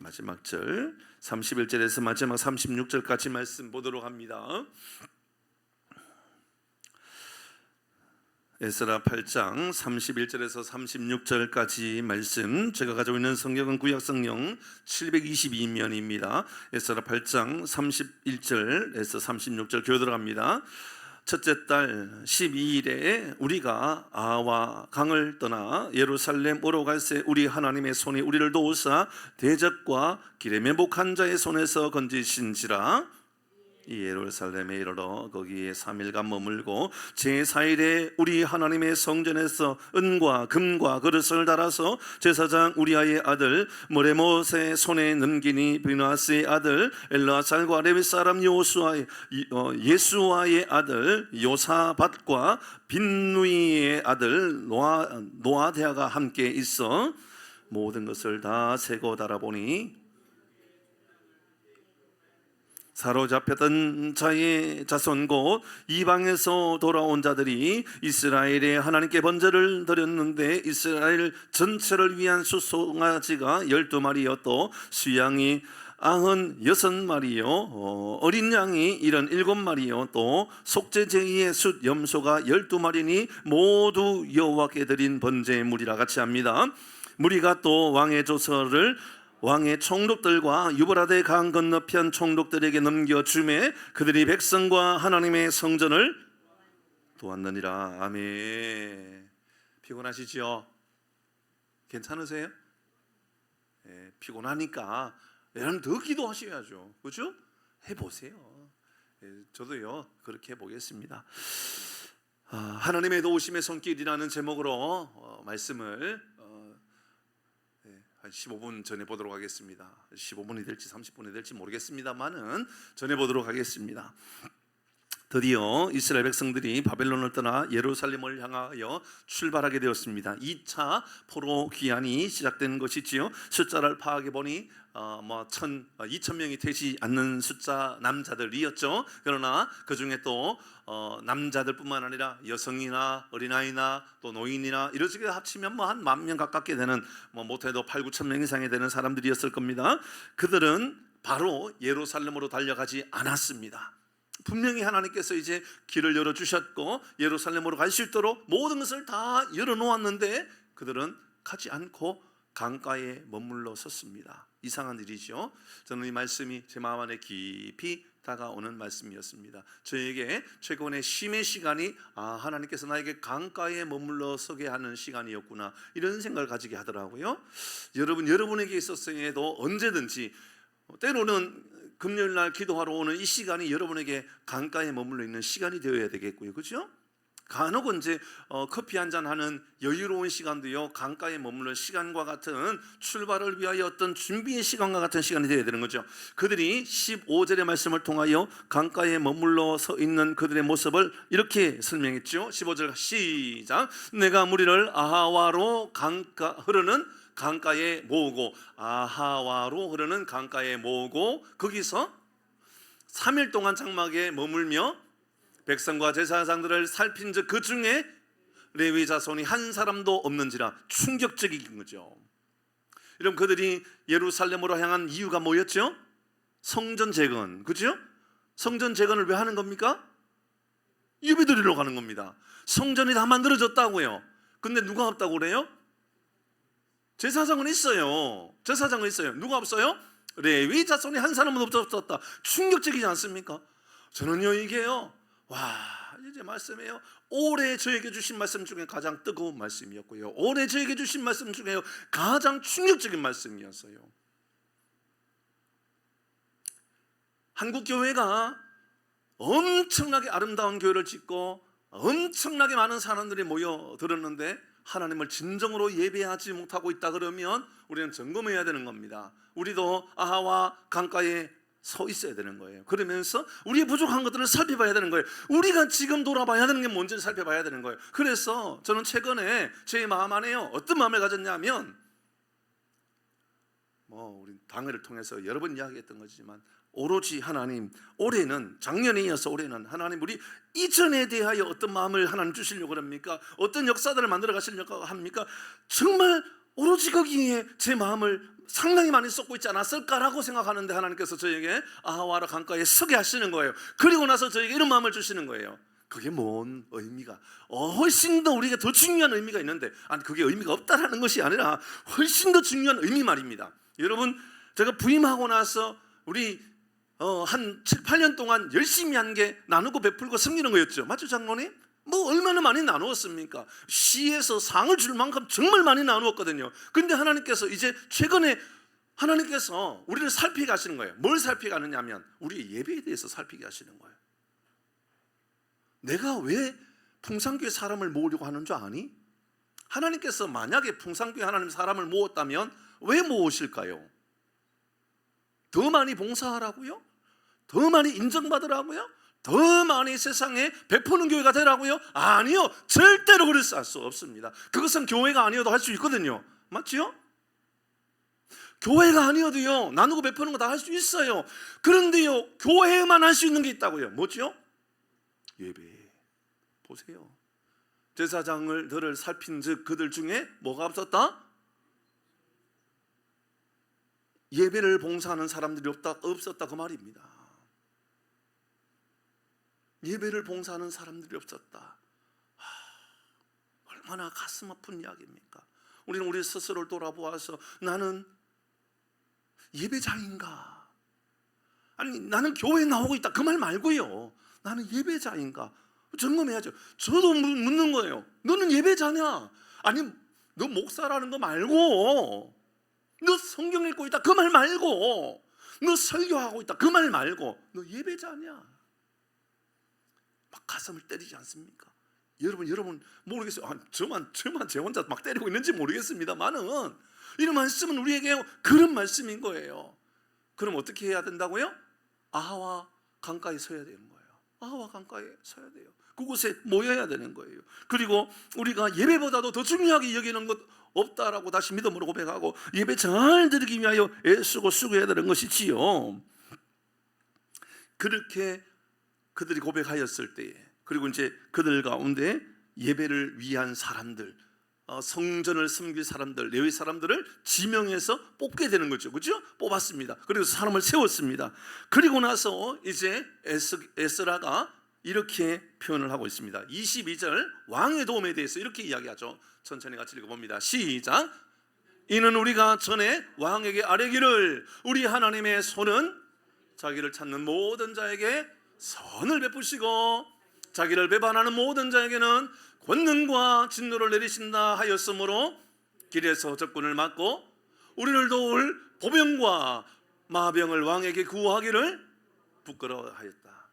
마지막 절 31절에서 마지막 36절까지 말씀 보도록 합니다. 에스라 8장 31절에서 36절까지 말씀, 제가 가지고 있는 성경은 구약성경 722면입니다. 에스라 8장 31절에서 36절 교회 들어갑니다. 첫째 달 12일에 우리가 아와 강을 떠나 예루살렘 오러 갈새 우리 하나님의 손이 우리를 도우사 대적과 길에 매복한 자의 손에서 건지신지라. 이 예루살렘에 이르러 거기에 3일간 머물고 제4일에 우리 하나님의 성전에서 은과 금과 그릇을 달아서 제사장 우리아의 아들 모레못의 손에 넘기니 비누아스의 아들 엘르아살과 레위 사람 예수아의 아들 요사밧과 빈누이의 아들 노아데아가 함께 있어 모든 것을 다 세고 달아보니 사로잡혔던 자의 자손 곧 이방에서 돌아온 자들이 이스라엘의 하나님께 번제를 드렸는데 이스라엘 전체를 위한 수송아지가 12마리요 또 수양이 96마리요 어린 양이 77마리요 또 속죄 제의의 숫 염소가 12마리니 모두 여호와께 드린 번제물이라 같이 합니다. 무리가 또 왕의 조서를 왕의 총독들과 유브라데 강 건너편 총독들에게 넘겨주매 그들이 백성과 하나님의 성전을 도왔느니라. 아멘. 피곤하시죠? 괜찮으세요? 피곤하니까 여러분 더 기도하셔야죠. 그렇죠? 해보세요. 저도요 그렇게 해보겠습니다. 하나님의 도우심의 손길이라는 제목으로 말씀을 한 15분 전해 보도록 하겠습니다. 15분이 될지 30분이 될지 모르겠습니다만은 전해 보도록 하겠습니다. 드디어 이스라엘 백성들이 바벨론을 떠나 예루살렘을 향하여 출발하게 되었습니다. 2차 포로 귀환이 시작된 것이지요. 숫자를 파악해 보니 2,000명이 되지 않는 숫자 남자들이었죠. 그러나 그 중에 또 남자들뿐만 아니라 여성이나 어린아이나 또 노인이나 이렇게 합치면 한 10,000명 가깝게 되는 못해도 8,000~9,000명 이상이 되는 사람들이었을 겁니다. 그들은 바로 예루살렘으로 달려가지 않았습니다. 분명히 하나님께서 이제 길을 열어주셨고 예루살렘으로 갈 수 있도록 모든 것을 다 열어놓았는데 그들은 가지 않고 강가에 머물러 섰습니다. 이상한 일이죠. 저는 이 말씀이 제 마음 안에 깊이 다가오는 말씀이었습니다. 저에게 최근에 쉼의 시간이 하나님께서 나에게 강가에 머물러 서게 하는 시간이었구나 이런 생각을 가지게 하더라고요. 여러분에게 있어서도 언제든지 때로는 금요일날 기도하러 오는 이 시간이 여러분에게 강가에 머물러 있는 시간이 되어야 되겠고요. 그렇죠? 간혹 이제 커피 한잔 하는 여유로운 시간도요 강가에 머물러 시간과 같은 출발을 위하여 어떤 준비의 시간과 같은 시간이 되어야 되는 거죠. 그들이 15절의 말씀을 통하여 강가에 머물러 서 있는 그들의 모습을 이렇게 설명했죠. 15절 시작. 내가 무리를 아하와로 흐르는 강가에 모으고 아하와로 흐르는 강가에 모으고 거기서 3일 동안 장막에 머물며 백성과 제사장들을 살핀즉 그 중에 레위 자손이 한 사람도 없는지라. 충격적인 거죠. 여러분 그들이 예루살렘으로 향한 이유가 뭐였죠? 성전 재건. 그렇죠? 성전 재건을 왜 하는 겁니까? 예배드리러 가는 겁니다. 성전이 다 만들어졌다고요. 근데 누가 없다고 그래요? 제사장은 있어요. 누가 없어요? 레위 자손이 한 사람은 없었다. 충격적이지 않습니까? 저는요 이게요 이제 말씀이에요. 올해 저에게 주신 말씀 중에 가장 뜨거운 말씀이었고요. 올해 저에게 주신 말씀 중에 가장 충격적인 말씀이었어요. 한국 교회가 엄청나게 아름다운 교회를 짓고 엄청나게 많은 사람들이 모여들었는데 하나님을 진정으로 예배하지 못하고 있다 그러면 우리는 점검해야 되는 겁니다. 우리도 아하와 강가에 서 있어야 되는 거예요. 그러면서 우리의 부족한 것들을 살펴봐야 되는 거예요. 우리가 지금 돌아봐야 되는 게 뭔지를 살펴봐야 되는 거예요. 그래서 저는 최근에 제 마음 안에요 어떤 마음을 가졌냐면 우리 당회를 통해서 여러 번 이야기했던 거지만 오로지 하나님, 올해는 작년에 이어서 올해는 하나님 우리 이전에 대하여 어떤 마음을 하나님 주시려고 합니까? 어떤 역사들을 만들어 가시려고 합니까? 정말 오로지 거기에 제 마음을 상당히 많이 쏟고 있지 않았을까라고 생각하는데 하나님께서 저에게 아하와라 강가에 서게 하시는 거예요. 그리고 나서 저에게 이런 마음을 주시는 거예요. 그게 뭔 의미가, 훨씬 더 우리가 더 중요한 의미가 있는데, 아니 그게 의미가 없다라는 것이 아니라 훨씬 더 중요한 의미 말입니다. 여러분, 제가 부임하고 나서 우리 한 7, 8년 동안 열심히 한 게 나누고 베풀고 섬기는 거였죠. 맞죠, 장로님? 뭐 얼마나 많이 나누었습니까? 시에서 상을 줄 만큼 정말 많이 나누었거든요. 근데 하나님께서 이제 최근에 하나님께서 우리를 살피게 하시는 거예요. 뭘 살피게 하느냐면 우리의 예배에 대해서 살피게 하시는 거예요. 내가 왜 풍산교회 사람을 모으려고 하는 줄 아니? 하나님께서 만약에 풍산교회 하나님 사람을 모았다면 왜 모으실까요? 더 많이 봉사하라고요? 더 많이 인정받으라고요? 더 많이 세상에 베푸는 교회가 되라고요? 아니요, 절대로 그럴 수 없습니다. 그것은 교회가 아니어도 할 수 있거든요. 맞지요? 교회가 아니어도요, 나누고 베푸는 거 다 할 수 있어요. 그런데요, 교회만 할 수 있는 게 있다고요. 뭐죠? 예배. 보세요, 제사장들을 살핀 즉 그들 중에 뭐가 없었다? 예배를 봉사하는 사람들이 없었다 그 말입니다. 예배를 봉사하는 사람들이 없었다. 얼마나 가슴 아픈 이야기입니까? 우리는 우리 스스로를 돌아보아서 나는 예배자인가? 아니 나는 교회에 나오고 있다 그 말 말고요, 나는 예배자인가? 점검해야죠. 저도 묻는 거예요. 너는 예배자냐? 아니 너 목사라는 거 말고, 너 성경 읽고 있다 그 말 말고, 너 설교하고 있다 그 말 말고, 너 예배자냐? 막 가슴을 때리지 않습니까? 여러분 모르겠어요. 저만 제 혼자 막 때리고 있는지 모르겠습니다만은 이런 말씀은 우리에게 그런 말씀인 거예요. 그럼 어떻게 해야 된다고요? 아하와 강가에 서야 되는 거예요. 아하와 강가에 서야 돼요. 그곳에 모여야 되는 거예요. 그리고 우리가 예배보다도 더 중요하게 여기는 것 없다라고 다시 믿음으로 고백하고 예배 잘 드리기 위하여 애쓰고 수고해야 되는 것이지요. 그렇게 그들이 고백하였을 때에, 그리고 이제 그들 가운데 예배를 위한 사람들, 성전을 섬길 사람들, 레위 사람들을 지명해서 뽑게 되는 거죠. 그렇죠? 뽑았습니다. 그리고 사람을 세웠습니다. 그리고 나서 이제 에스라가 이렇게 표현을 하고 있습니다. 22절 왕의 도움에 대해서 이렇게 이야기하죠. 천천히 같이 읽어봅니다. 시작. 이는 우리가 전에 왕에게 아뢰기를 우리 하나님의 손은 자기를 찾는 모든 자에게 선을 베푸시고 자기를 배반하는 모든 자에게는 권능과 진노를 내리신다 하였으므로 길에서 적군을 막고 우리를 도울 보병과 마병을 왕에게 구하기를 부끄러워하였다.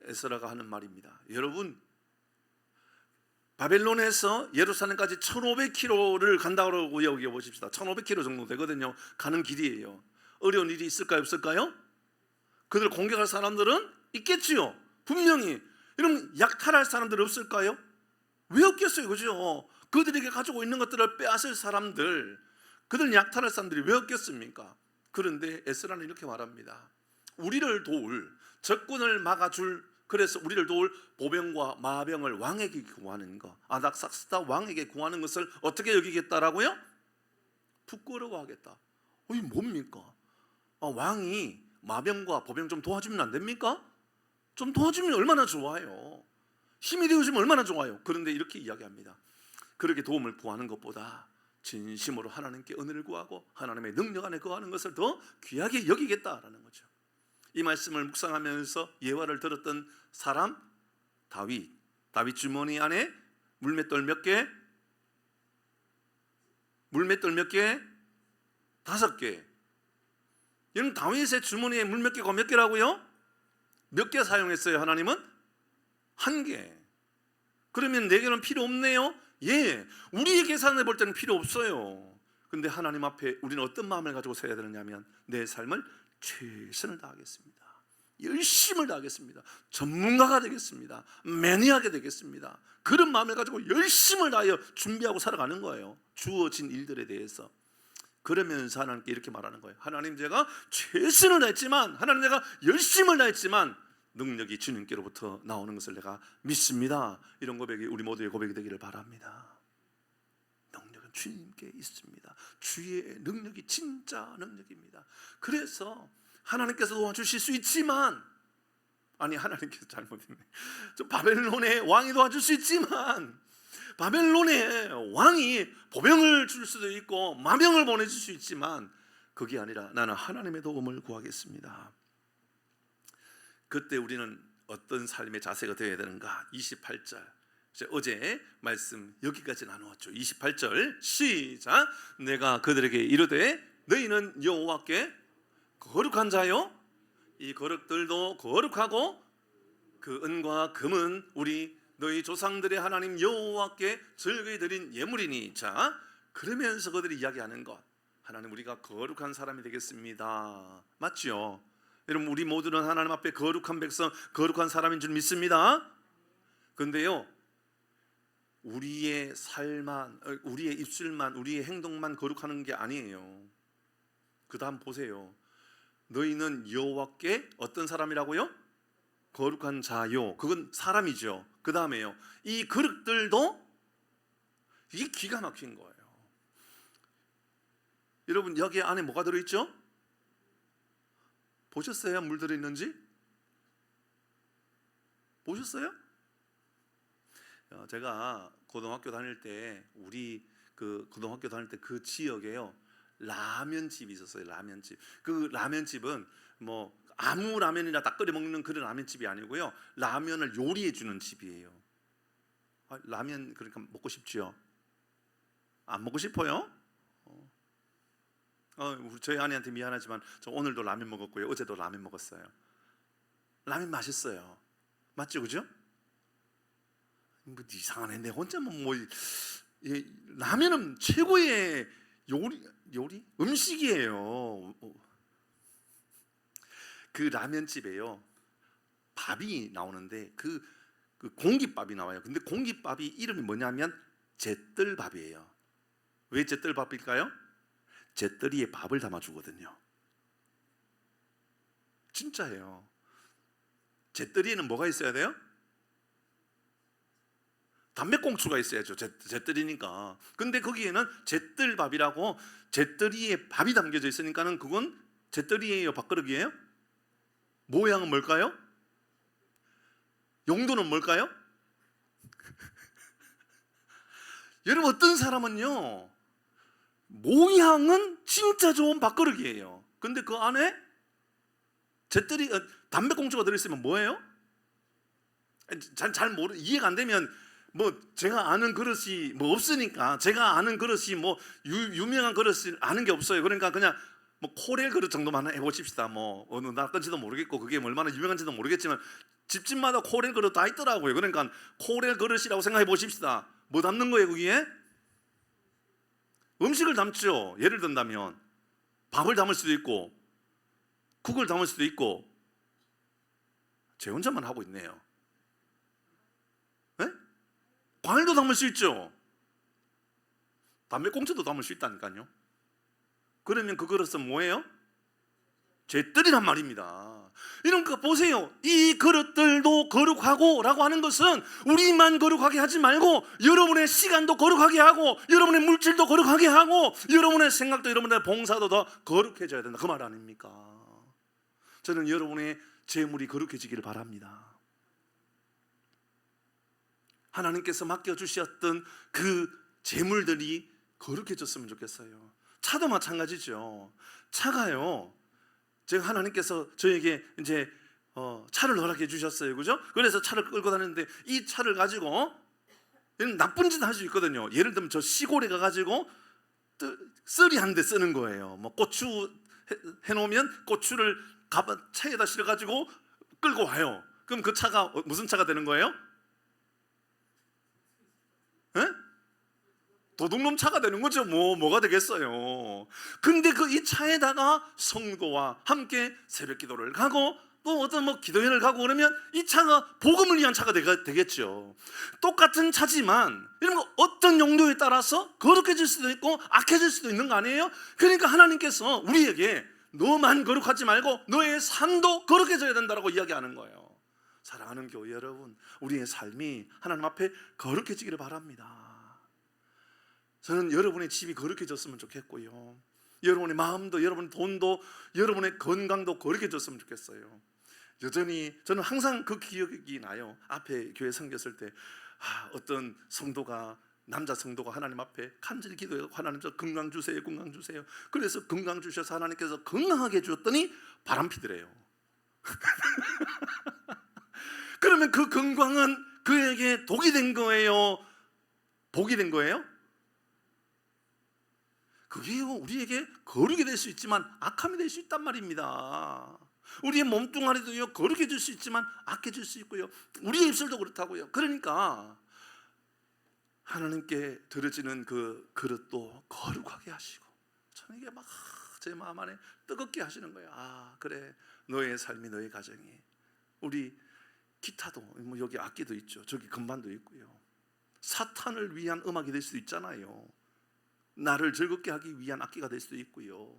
에스라가 하는 말입니다. 여러분, 바벨론에서 예루살렘까지 1500km를 간다고 여겨보십시다. 1500km 정도 되거든요. 가는 길이에요. 어려운 일이 있을까요, 없을까요? 그들 공격할 사람들은 있겠지요. 분명히. 여러분, 약탈할 사람들 없을까요? 왜 없겠어요, 그죠? 그들에게 가지고 있는 것들을 빼앗을 사람들, 그들 약탈할 사람들이 왜 없겠습니까? 그런데 에스라는 이렇게 말합니다. 우리를 도울, 적군을 막아줄, 그래서 우리를 도울 보병과 마병을 왕에게 구하는 것, 아닥삭스다 왕에게 구하는 것을 어떻게 여기겠다라고요? 부끄러워하겠다. 이게 뭡니까? 왕이 마병과 보병 좀 도와주면 안 됩니까? 좀 도와주면 얼마나 좋아요. 힘이 되어주면 얼마나 좋아요. 그런데 이렇게 이야기합니다. 그렇게 도움을 구하는 것보다 진심으로 하나님께 은혜를 구하고 하나님의 능력 안에 거하는 것을 더 귀하게 여기겠다라는 거죠. 이 말씀을 묵상하면서 예화를 들었던 사람 다윗 주머니 안에 물맷돌 몇 개? 물맷돌 몇 개? 5개. 여러분, 다윗의 주머니에 물 몇 개가 몇 개라고요? 몇 개 사용했어요? 하나님은 1개. 그러면 4개는 필요 없네요? 예, 우리의 계산을 볼 때는 필요 없어요. 근데 하나님 앞에 우리는 어떤 마음을 가지고 서야 되느냐면 내 삶을 최선을 다하겠습니다. 열심을 다하겠습니다. 전문가가 되겠습니다. 매니아가 되겠습니다. 그런 마음을 가지고 열심을 다하여 준비하고 살아가는 거예요. 주어진 일들에 대해서. 그러면서 하나님께 이렇게 말하는 거예요. 하나님, 제가 최선을 다했지만, 하나님, 제가 열심을 다했지만 능력이 주님께로부터 나오는 것을 내가 믿습니다. 이런 고백이 우리 모두의 고백이 되기를 바랍니다. 능력은 주님께 있습니다. 주의 능력이 진짜 능력입니다. 그래서 하나님께서 도와주실 수 있지만, 아니 하나님께서 잘못했네. 저 바벨론의 왕이 도와줄 수 있지만, 바벨론의 왕이 보병을 줄 수도 있고 마병을 보내줄 수 있지만, 그게 아니라 나는 하나님의 도움을 구하겠습니다. 그때 우리는 어떤 삶의 자세가 되어야 되는가? 28절, 어제 말씀 여기까지 나누었죠. 28절 시작. 내가 그들에게 이르되 너희는 여호와께 거룩한 자요, 이 거룩들도 거룩하고 그 은과 금은 우리 너희 조상들의 하나님 여호와께 즐거이 드린 예물이니. 자, 그러면서 그들이 이야기하는 것, 하나님 우리가 거룩한 사람이 되겠습니다. 맞죠? 여러분, 우리 모두는 하나님 앞에 거룩한 백성, 거룩한 사람인 줄 믿습니다. 그런데요, 우리의 삶만, 우리의 입술만, 우리의 행동만 거룩하는 게 아니에요. 그 다음 보세요. 너희는 여호와께 어떤 사람이라고요? 거룩한 자요. 그건 사람이죠. 그 다음에요, 이 그릇들도, 이게 기가 막힌 거예요. 여러분, 여기 안에 뭐가 들어있죠? 보셨어요? 물 들어있는지? 보셨어요? 제가 고등학교 다닐 때, 우리 그 고등학교 다닐 때 그 지역에요, 라면집이 있었어요. 라면집. 그 라면집은 뭐 아무 라면이나 딱 끓여 먹는 그런 라면집이 아니고요, 라면을 요리해 주는 집이에요. 라면 그러니까 먹고 싶지요? 안 먹고 싶어요? 저희 아내한테 미안하지만 저 오늘도 라면 먹었고요, 어제도 라면 먹었어요. 라면 맛있어요. 맞죠, 그죠? 뭐 이상하네. 내 혼자만 라면은 최고의 요리 음식이에요. 그 라면집에요, 밥이 나오는데 그 공깃밥이 나와요. 근데 공깃밥이 이름이 뭐냐면 잿뜰밥이에요. 왜 잿뜰밥일까요? 잿더리에 밥을 담아주거든요. 진짜예요. 잿더리에는 뭐가 있어야 돼요? 담배꽁초가 있어야죠. 잿더리니까. 근데 거기에는 잿뜰밥이라고, 잿더리에 밥이 담겨져 있으니까는 그건 잿더리예요, 밥그릇이에요? 모양은 뭘까요? 용도는 뭘까요? 여러분, 어떤 사람은요, 모양은 진짜 좋은 밥그릇이에요. 근데 그 안에 담배꽁초가 들어있으면 뭐예요? 잘 이해가 안 되면, 뭐 제가 아는 그릇이 뭐 없으니까, 제가 아는 그릇이 뭐 유명한 그릇이 아는 게 없어요. 그러니까 그냥 뭐 코렐 그릇 정도만 해보십시다. 뭐 어느 나라 건지도 모르겠고 그게 얼마나 유명한지도 모르겠지만 집집마다 코렐 그릇 다 있더라고요. 그러니까 코렐 그릇이라고 생각해 보십시다. 뭐 담는 거예요, 거기에? 음식을 담죠. 예를 든다면 밥을 담을 수도 있고 국을 담을 수도 있고. 제 혼자만 하고 있네요. 네? 과일도 담을 수 있죠. 담배꽁초도 담을 수 있다니까요. 그러면 그 그릇은 뭐예요? 잿뜰이란 말입니다. 이런 거 보세요. 이 그릇들도 거룩하고 라고 하는 것은 우리만 거룩하게 하지 말고 여러분의 시간도 거룩하게 하고 여러분의 물질도 거룩하게 하고 여러분의 생각도, 여러분의 봉사도 더 거룩해져야 된다, 그 말 아닙니까? 저는 여러분의 재물이 거룩해지기를 바랍니다. 하나님께서 맡겨주셨던 그 재물들이 거룩해졌으면 좋겠어요. 차도 마찬가지죠. 차가요, 제가 하나님께서 저에게 이제 차를 허락해 주셨어요, 그죠? 그래서 차를 끌고 다니는데 이 차를 가지고 나쁜 짓 할 수 있거든요. 예를 들면 저 시골에 가가지고 쓰리 한 대 쓰는 거예요. 뭐 고추 해놓으면 고추를 차에다 실어가지고 끌고 와요. 그럼 그 차가 무슨 차가 되는 거예요? 에? 도둑놈 차가 되는 거죠. 뭐가 되겠어요. 근데 이 차에다가 성도와 함께 새벽 기도를 가고 또 어떤 기도회를 가고 그러면 이 차가 복음을 위한 차가 되겠죠. 똑같은 차지만 이런 거 어떤 용도에 따라서 거룩해질 수도 있고 악해질 수도 있는 거 아니에요? 그러니까 하나님께서 우리에게 너만 거룩하지 말고 너의 삶도 거룩해져야 된다고 이야기하는 거예요. 사랑하는 교회 여러분, 우리의 삶이 하나님 앞에 거룩해지기를 바랍니다. 저는 여러분의 집이 거룩해졌으면 좋겠고요, 여러분의 마음도, 여러분의 돈도, 여러분의 건강도 거룩해졌으면 좋겠어요. 여전히 저는 항상 그 기억이 나요. 앞에 교회 섬겼을 때 어떤 성도가, 남자 성도가 하나님 앞에 간절히 기도해서 하나님 저 건강 주세요, 건강 주세요. 그래서 건강 주셔서 하나님께서 건강하게 주었더니 바람피더래요. 그러면 그 건강은 그에게 독이 된 거예요, 복이 된 거예요? 그게 우리에게 거룩이 될 수 있지만 악함이 될 수 있단 말입니다. 우리의 몸뚱아리도요, 거룩해질 수 있지만 악해질 수 있고요, 우리의 입술도 그렇다고요. 그러니까 하나님께 드려지는 그 그릇도 거룩하게 하시고, 저는 이게 막 제 마음 안에 뜨겁게 하시는 거예요. 그래, 너의 삶이, 너의 가정이, 우리 기타도 뭐 여기 악기도 있죠, 저기 건반도 있고요, 사탄을 위한 음악이 될 수도 있잖아요. 나를 즐겁게 하기 위한 악기가 될 수도 있고요.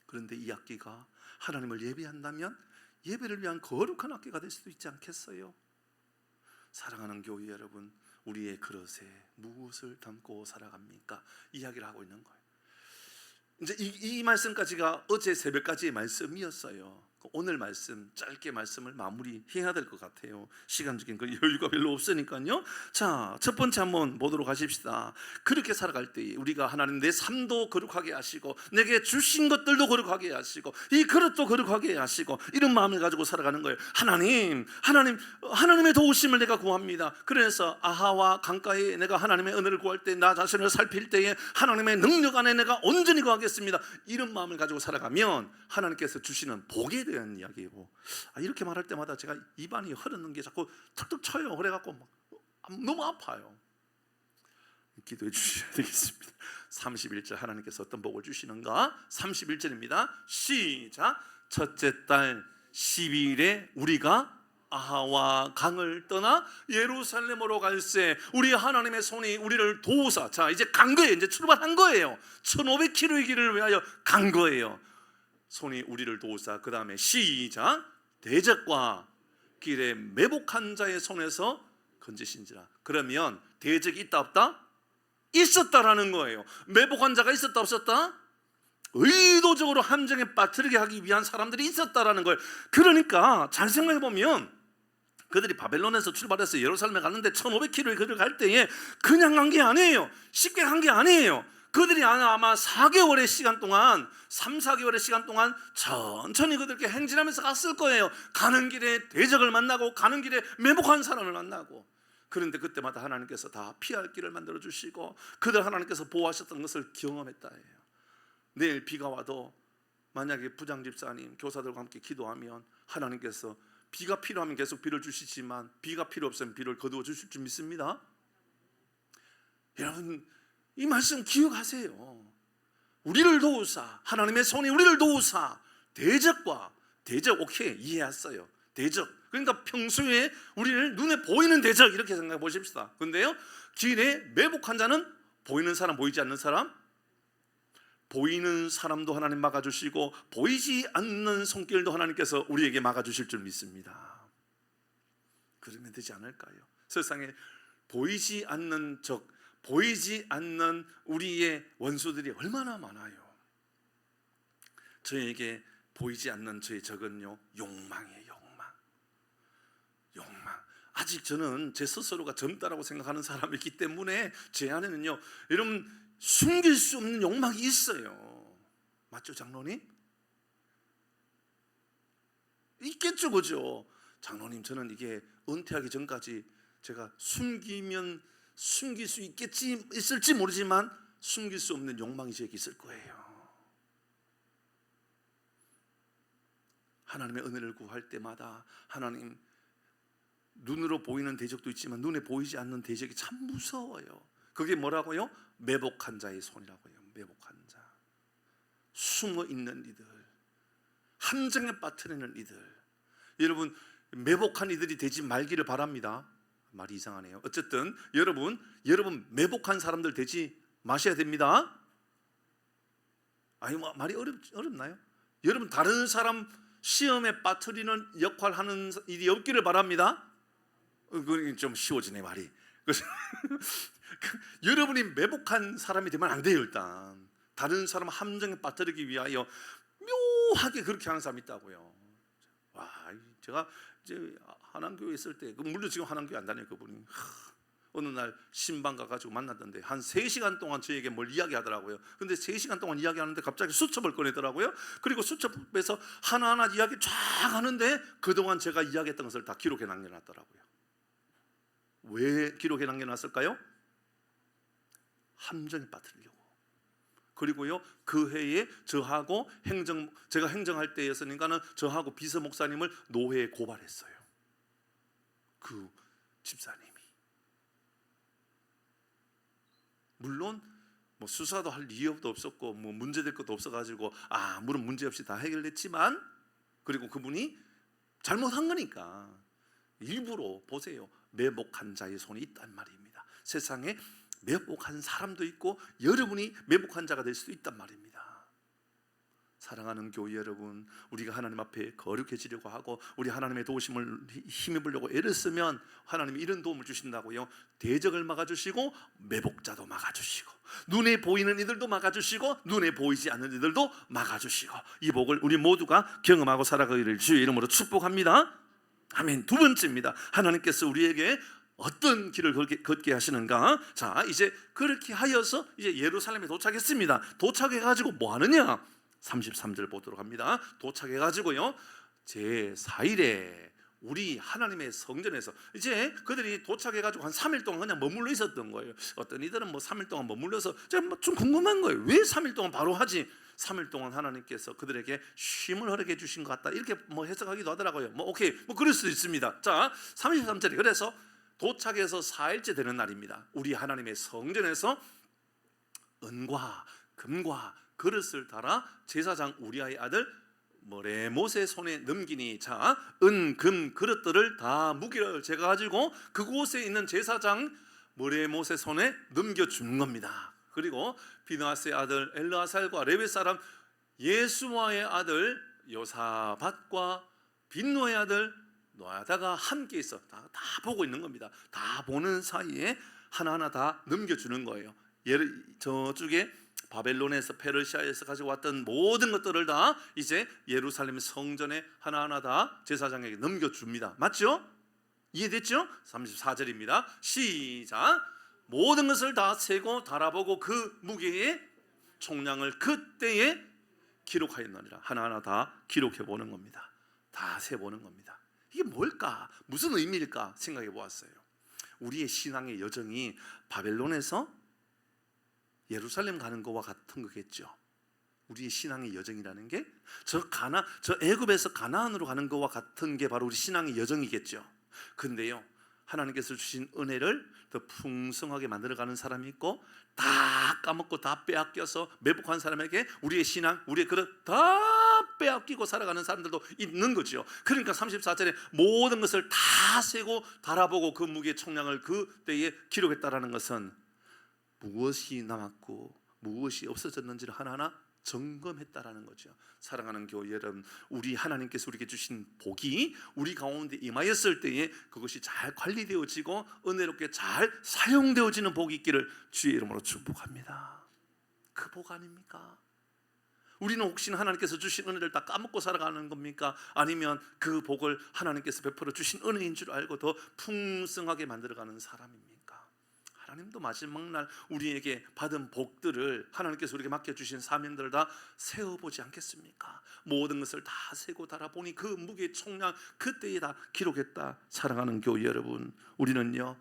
그런데 이 악기가 하나님을 예배한다면 예배를 위한 거룩한 악기가 될 수도 있지 않겠어요? 사랑하는 교회 여러분, 우리의 그릇에 무엇을 담고 살아갑니까? 이야기를 하고 있는 거예요. 이제 이 말씀까지가 어제 새벽까지의 말씀이었어요. 오늘 말씀, 짧게 말씀을 마무리해야 될 것 같아요. 시간적인 그 여유가 별로 없으니까요. 자, 첫 번째 한번 보도록 하십시다. 그렇게 살아갈 때 우리가 하나님 내 삶도 거룩하게 하시고, 내게 주신 것들도 거룩하게 하시고, 이 그릇도 거룩하게 하시고, 이런 마음을 가지고 살아가는 거예요. 하나님의 도우심을 내가 구합니다. 그래서 아하와 강가에 내가 하나님의 은혜를 구할 때, 나 자신을 살필 때에 하나님의 능력 안에 내가 온전히 거하겠습니다. 이런 마음을 가지고 살아가면 하나님께서 주시는 복에 대한 이야기고, 이렇게 말할 때마다 제가 입안이 흐르는 게 자꾸 턱턱 쳐요. 그래갖고 너무 아파요. 기도해 주셔야 되겠습니다. 31절 하나님께서 어떤 복을 주시는가? 31절입니다. 시작. 첫째 달 12일에 우리가 아하와 강을 떠나 예루살렘으로 갈새 우리 하나님의 손이 우리를 도우사. 자, 이제 간 거예요. 이제 출발한 거예요. 1500km의 길을 위하여 간 거예요. 손이 우리를 도우사. 그 다음에 시작. 대적과 길에 매복한 자의 손에서 건지신지라. 그러면 대적이 있다 없다? 있었다라는 거예요. 매복한 자가 있었다 없었다? 의도적으로 함정에 빠뜨리게 하기 위한 사람들이 있었다라는 거예요. 그러니까 잘 생각해 보면 그들이 바벨론에서 출발해서 예루살렘에 갔는데 1500km의 길을 갈 때에 그냥 간 게 아니에요. 쉽게 간 게 아니에요. 그들이 아마 4개월의 시간 동안, 3, 4개월의 시간 동안 천천히 그들께 행진하면서 갔을 거예요. 가는 길에 대적을 만나고, 가는 길에 매복한 사람을 만나고. 그런데 그때마다 하나님께서 다 피할 길을 만들어 주시고, 그들 하나님께서 보호하셨던 것을 경험했다 해요. 내일 비가 와도 만약에 부장집사님, 교사들과 함께 기도하면 하나님께서 비가 필요하면 계속 비를 주시지만 비가 필요 없으면 비를 거두어 주실 줄 믿습니다. 여러분, 이 말씀 기억하세요. 우리를 도우사, 하나님의 손이 우리를 도우사. 대적, 오케이, 이해했어요. 대적, 그러니까 평소에 우리를 눈에 보이는 대적, 이렇게 생각해 보십시다. 그런데요, 길에 매복한 자는 보이는 사람, 보이지 않는 사람, 보이는 사람도 하나님 막아주시고 보이지 않는 손길도 하나님께서 우리에게 막아주실 줄 믿습니다. 그러면 되지 않을까요? 세상에 보이지 않는 적, 보이지 않는 우리의 원수들이 얼마나 많아요. 저에게 보이지 않는 저의 적은요, 욕망이에요. 욕망. 아직 저는 제 스스로가 젊다라고 생각하는 사람이기 때문에 제 안에는요, 여러분, 숨길 수 없는 욕망이 있어요. 맞죠, 장로님? 있겠죠, 그죠? 장로님, 저는 이게 은퇴하기 전까지 제가 숨길 수 있을지 모르지만 숨길 수 없는 욕망이 저에게 있을 거예요. 하나님의 은혜를 구할 때마다 하나님, 눈으로 보이는 대적도 있지만 눈에 보이지 않는 대적이 참 무서워요. 그게 뭐라고요? 매복한 자의 손이라고요. 매복한 자, 숨어 있는 이들, 함정에 빠뜨리는 이들. 여러분, 매복한 이들이 되지 말기를 바랍니다. 말이 이상하네요. 어쨌든 여러분 매복한 사람들 되지 마셔야 됩니다. 말이 어렵나요? 여러분, 다른 사람 시험에 빠뜨리는 역할하는 일이 없기를 바랍니다. 그건 좀 쉬워지네, 말이. 그래서 여러분이 매복한 사람이 되면 안 돼요. 일단 다른 사람 함정에 빠뜨리기 위하여 묘하게 그렇게 하는 사람이 있다고요. 와, 제가 이제 한안교회 있을 때, 물론 지금 한안교회 안 다녀요 그분이. 어느 날 신방 가가지고 만났던데 한 3시간 동안 저에게 뭘 이야기하더라고요. 근데 3시간 동안 이야기하는데 갑자기 수첩을 꺼내더라고요. 그리고 수첩에서 하나하나 이야기 쫙 하는데 그동안 제가 이야기했던 것을 다 기록해 남겨놨더라고요. 왜 기록해 남겨놨을까요? 함정에 빠뜨리려고. 그리고요, 그 해에 저하고 제가 행정할 때였으니까는 저하고 비서 목사님을 노회에 고발했어요. 그 집사님이. 물론 뭐 수사도 할 이유도 없었고 뭐 문제될 것도 없어가지고 아무런 문제 없이 다 해결됐지만, 그리고 그분이 잘못한 거니까 일부러 보세요, 매복한 자의 손이 있단 말입니다. 세상에 매복한 사람도 있고 여러분이 매복한 자가 될 수도 있단 말입니다. 사랑하는 교회 여러분, 우리가 하나님 앞에 거룩해지려고 하고 우리 하나님의 도우심을 힘입으려고 애를 쓰면 하나님이 이런 도움을 주신다고요. 대적을 막아주시고 매복자도 막아주시고 눈에 보이는 이들도 막아주시고 눈에 보이지 않는 이들도 막아주시고, 이 복을 우리 모두가 경험하고 살아가기를 주의 이름으로 축복합니다. 아멘. 두 번째입니다. 하나님께서 우리에게 어떤 길을 걷게 하시는가? 자, 이제 그렇게 하여서 이제 예루살렘에 도착했습니다. 도착해가지고 뭐 하느냐? 33절 보도록 합니다. 도착해가지고요, 제4일에 우리 하나님의 성전에서, 이제 그들이 도착해가지고 한 3일 동안 그냥 머물러 있었던 거예요. 어떤 이들은 뭐 3일 동안 머물러서 제가 좀 궁금한 거예요. 왜 3일 동안 바로 하지? 3일 동안 하나님께서 그들에게 쉼을 허락해 주신 것 같다, 이렇게 뭐 해석하기도 하더라고요. 뭐 오케이, 뭐 그럴 수도 있습니다. 자, 33절에 그래서 도착해서 4일째 되는 날입니다. 우리 하나님의 성전에서 은과 금과 그릇을 달아 제사장 우리아의 아들 머레못의 손에 넘기니, 자, 은, 금, 그릇들을 다 무기를 제가 가지고 그곳에 있는 제사장 머레못의 손에 넘겨주는 겁니다. 그리고 비느하스의 아들 엘르아살과 레위 사람 예수와의 아들 요사밧과 빈노의 아들 노아다가 함께 있어 다 보고 있는 겁니다. 다 보는 사이에 하나하나 다 넘겨주는 거예요. 저쪽에 바벨론에서 페르시아에서 가지고 왔던 모든 것들을 다 이제 예루살렘 성전에 하나하나 다 제사장에게 넘겨줍니다. 맞죠? 이해됐죠? 34절입니다. 시작. 모든 것을 다 세고 달아보고 그 무게의 총량을 그때에 기록하였느니라. 하나하나 다 기록해 보는 겁니다. 다 세보는 겁니다. 이게 뭘까? 무슨 의미일까 생각해 보았어요. 우리의 신앙의 여정이 바벨론에서 예루살렘 가는 것과 같은 거겠죠. 우리의 신앙의 여정이라는 게 저 애굽에서 가나안으로 가는 것과 같은 게 바로 우리 신앙의 여정이겠죠. 근데요, 하나님께서 주신 은혜를 더 풍성하게 만들어가는 사람이 있고, 다 까먹고 다 빼앗겨서 매복한 사람에게 우리의 신앙, 우리의 그릇 다 빼앗기고 살아가는 사람들도 있는 거죠. 그러니까 34절에 모든 것을 다 세고 달아보고 그 무게의 총량을 그때에 기록했다라는 것은 무엇이 남았고 무엇이 없어졌는지를 하나하나 점검했다라는 거죠. 사랑하는 교회 여러분, 우리 하나님께서 우리에게 주신 복이 우리 가운데 임하였을 때에 그것이 잘 관리되어지고 은혜롭게 잘 사용되어지는 복이 있기를 주의 이름으로 축복합니다. 그 복 아닙니까? 우리는 혹시 하나님께서 주신 은혜를 다 까먹고 살아가는 겁니까? 아니면 그 복을 하나님께서 베풀어 주신 은혜인 줄 알고 더 풍성하게 만들어가는 사람입니까? 하나님도 마지막 날 우리에게 받은 복들을, 하나님께서 우리에게 맡겨주신 사명들을 다 세어보지 않겠습니까? 모든 것을 다 세고 달아보니 그 무게의 총량 그때에 다 기록했다. 사랑하는 교회 여러분, 우리는요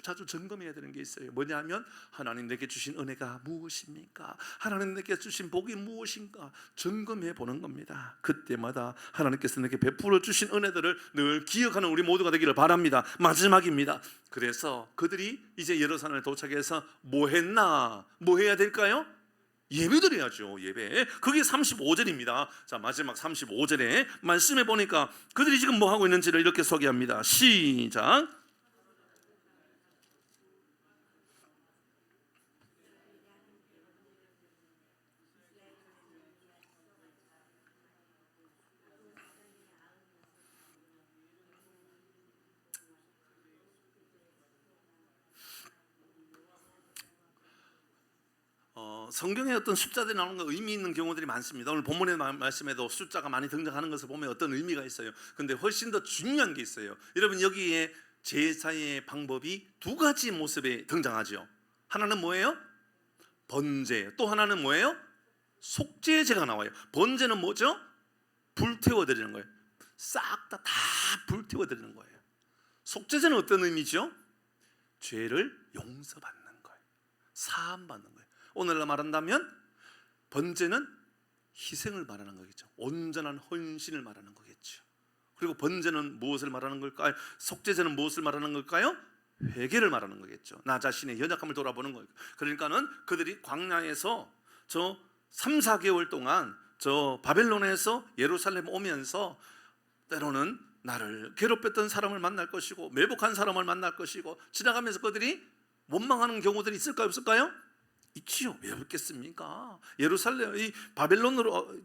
자주 점검해야 되는 게 있어요. 뭐냐면 하나님 내게 주신 은혜가 무엇입니까? 하나님 내게 주신 복이 무엇인가 점검해 보는 겁니다. 그때마다 하나님께서 내게 베풀어 주신 은혜들을 늘 기억하는 우리 모두가 되기를 바랍니다. 마지막입니다. 그래서 그들이 이제 예루살렘에 도착해서 뭐 했나? 뭐 해야 될까요? 예배 드려야죠. 예배. 그게 35절입니다. 자, 마지막 35절에 말씀해 보니까 그들이 지금 뭐 하고 있는지를 이렇게 소개합니다. 시작. 성경에 어떤 숫자들이 나오는 거 의미 있는 경우들이 많습니다. 오늘 본문의 말씀에도 숫자가 많이 등장하는 것을 보면 어떤 의미가 있어요. 근데 훨씬 더 중요한 게 있어요. 여러분, 여기에 제사의 방법이 두 가지 모습에 등장하죠. 하나는 뭐예요? 번제. 또 하나는 뭐예요? 속죄제가 나와요. 번제는 뭐죠? 불태워 드리는 거예요. 싹 다 불태워 드리는 거예요. 속죄제는 어떤 의미죠? 죄를 용서받는 거예요. 사함받는 거예요. 오늘날 말한다면 번제는 희생을 말하는 거겠죠. 온전한 헌신을 말하는 거겠죠. 그리고 번제는 무엇을 말하는 걸까요? 속죄제는 무엇을 말하는 걸까요? 회개를 말하는 거겠죠. 나 자신의 연약함을 돌아보는 거예요. 그러니까는 그들이 광야에서 저 3, 4개월 동안 저 바벨론에서 예루살렘 오면서 때로는 나를 괴롭혔던 사람을 만날 것이고 매복한 사람을 만날 것이고 지나가면서 그들이 원망하는 경우들이 있을까요? 없을까요? 있지요. 왜 없겠습니까? 예루살렘, 이 바벨론으로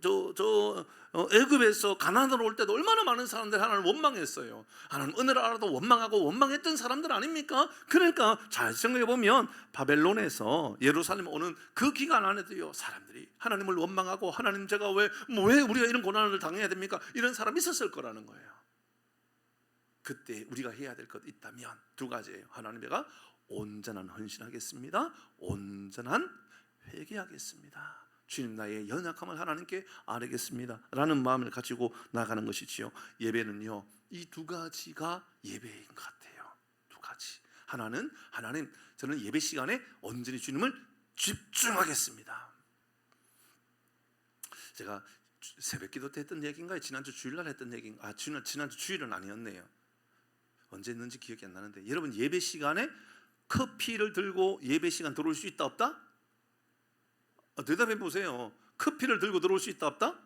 애굽에서 가나안으로 올 때도 얼마나 많은 사람들이 하나님을 원망했어요. 하나님 은혜를 알아도 원망하고 원망했던 사람들 아닙니까? 그러니까 잘 생각해 보면 바벨론에서 예루살렘 오는 그 기간 안에도요, 사람들이 하나님을 원망하고 하나님 제가 왜 우리가 이런 고난을 당해야 됩니까? 이런 사람이 있었을 거라는 거예요. 그때 우리가 해야 될 것 있다면 두 가지예요. 하나님과 온전한 헌신하겠습니다. 온전한 회개하겠습니다. 주님, 나의 연약함을 하나님께 아뢰겠습니다 라는 마음을 가지고 나가는 것이지요. 예배는요, 이 두 가지가 예배인 것 같아요. 두 가지. 하나는 하나님, 저는 예배 시간에 온전히 주님을 집중하겠습니다. 제가 새벽기도 때 했던 얘기인가요? 지난주 주일날 했던 얘기인가? 지난주 주일은 아니었네요. 언제 했는지 기억이 안 나는데, 여러분 예배 시간에 커피를 들고 예배 시간 들어올 수 있다 없다? 대답해 보세요. 커피를 들고 들어올 수 있다 없다?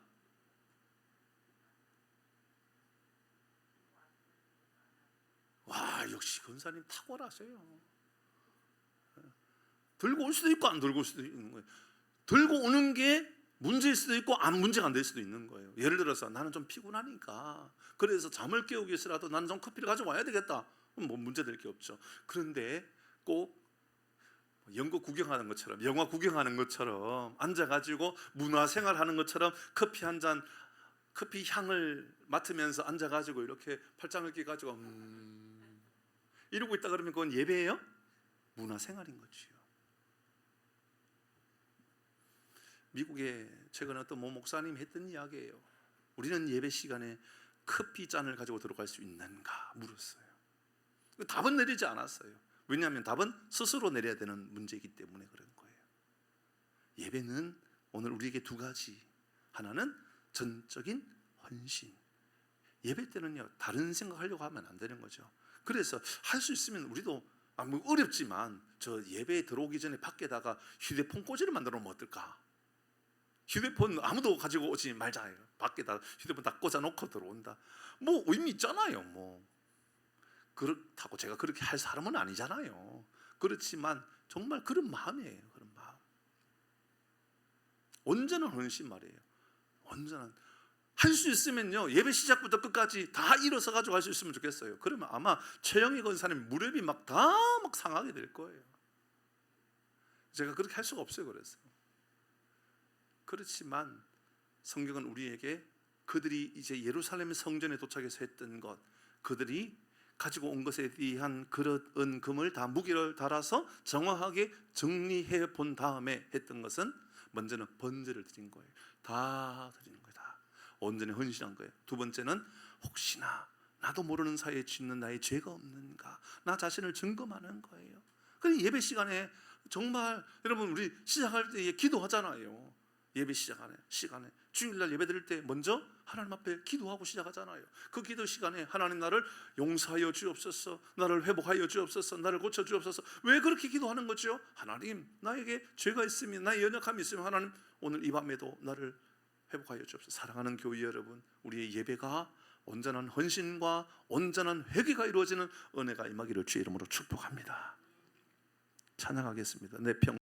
와, 역시 권사님 탁월하세요. 들고 올 수도 있고 안 들고 올 수도 있는 거예요. 들고 오는 게 문제일 수도 있고 문제가 안 될 수도 있는 거예요. 예를 들어서 나는 좀 피곤하니까 그래서 잠을 깨우기 위해서라도 나는 좀 커피를 가져와야 되겠다. 뭐 문제될 게 없죠. 그런데 꼭 연극 구경하는 것처럼, 영화 구경하는 것처럼 앉아가지고 문화생활하는 것처럼 커피 한 잔, 커피 향을 맡으면서 앉아가지고 이렇게 팔짱을 끼가지고 이러고 있다 그러면 그건 예배예요? 문화생활인 거지요. 미국에 최근에 어떤 목사님이 했던 이야기예요. 우리는 예배 시간에 커피 잔을 가지고 들어갈 수 있는가 물었어요. 답은 내리지 않았어요. 왜냐하면 답은 스스로 내려야 되는 문제이기 때문에 그런 거예요. 예배는 오늘 우리에게 두 가지. 하나는 전적인 헌신. 예배 때는요, 다른 생각하려고 하면 안 되는 거죠. 그래서 할 수 있으면 우리도 뭐 어렵지만 저 예배에 들어오기 전에 밖에다가 휴대폰 꽂이를 만들어 놓으면 어떨까? 휴대폰 아무도 가지고 오지 말자요. 밖에다 휴대폰 다 꽂아놓고 들어온다. 뭐 의미 있잖아요. 뭐 그렇다고 제가 그렇게 할 사람은 아니잖아요. 그렇지만 정말 그런 마음이에요. 그런 마음. 온전한 헌신 말이에요. 온전한. 할 수 있으면요, 예배 시작부터 끝까지 다 일어서 가지고 할 수 있으면 좋겠어요. 그러면 아마 최영희 권사님 무릎이 막 상하게 될 거예요. 제가 그렇게 할 수가 없어요. 그래서 그렇지만 성경은 우리에게 그들이 이제 예루살렘 성전에 도착해서 했던 것, 그들이 가지고 온 것에 대한 그릇, 은, 금을 다 무게를 달아서 정확하게 정리해 본 다음에 했던 것은 먼저는 번제를 드린 거예요. 다 드리는 거예요. 다 온전히 헌신한 거예요. 두 번째는 혹시나 나도 모르는 사이에 짓는 나의 죄가 없는가, 나 자신을 점검하는 거예요. 그래서 예배 시간에 정말 여러분 우리 시작할 때 기도하잖아요. 예배 시간에 주일날 예배 드릴 때 먼저 하나님 앞에 기도하고 시작하잖아요. 그 기도 시간에 하나님 나를 용서하여 주옵소서, 나를 회복하여 주옵소서, 나를 고쳐 주옵소서. 왜 그렇게 기도하는 거죠? 하나님, 나에게 죄가 있으면, 나의 연약함이 있으면 하나님 오늘 이 밤에도 나를 회복하여 주옵소서. 사랑하는 교회 여러분, 우리의 예배가 온전한 헌신과 온전한 회개가 이루어지는 은혜가 임하기를 주의 이름으로 축복합니다. 찬양하겠습니다. 내 평